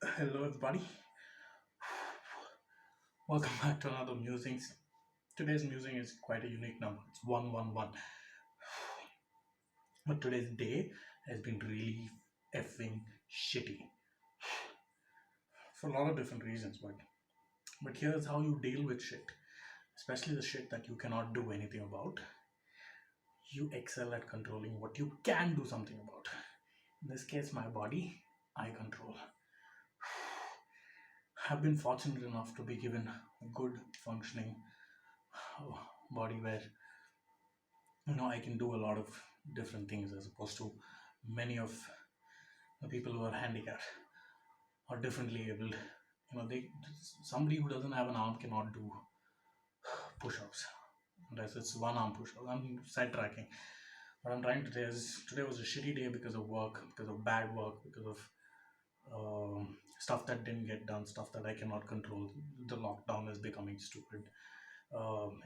Hello, everybody. Welcome back to another Musings. Today's musing is quite a unique number. It's 111. But today's day has been really effing shitty for a lot of different reasons. But here's how you deal with shit, especially the shit that you cannot do anything about. You excel at controlling what you can do something about. In this case, my body, I control. I've been fortunate enough to be given a good functioning body where I can do a lot of different things as opposed to many of the people who are handicapped or differently abled. They somebody who doesn't have an arm cannot do push-ups unless it's one arm push-up. I'm sidetracking. What I'm trying to say is today was a shitty day because of work, because of bad work, because of stuff that didn't get done, stuff that I cannot control. The lockdown is becoming stupid.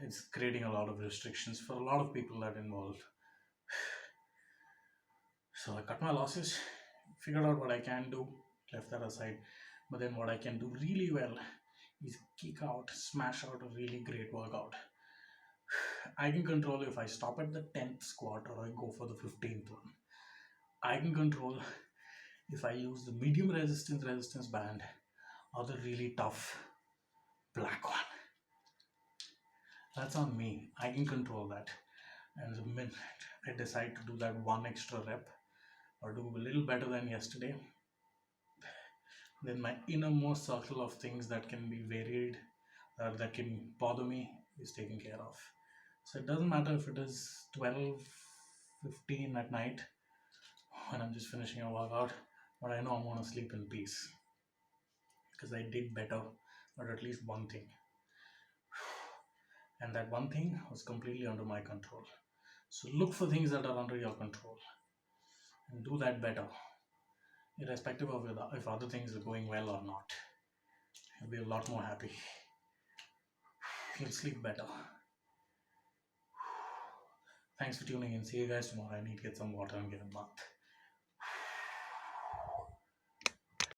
It's creating a lot of restrictions for a lot of people that involved. So I cut my losses, figured out what I can do, left that aside. But then what I can do really well is kick out, smash out a really great workout. I can control if I stop at the 10th squat or I go for the 15th one. I can control if I use the medium resistance band or the really tough black one. That's on me. I can control that. And the minute I decide to do that one extra rep or do a little better than yesterday, then my innermost circle of things that can be varied or that can bother me is taken care of. So it doesn't matter if it is 12:15 at night when I'm just finishing a workout, but I know I'm going to sleep in peace because I did better or at least one thing. And that one thing was completely under my control. So look for things that are under your control and do that better, irrespective of if other things are going well or not. You'll be a lot more happy. You'll sleep better. Thanks for tuning in. See you guys tomorrow. I need to get some water and get a bath.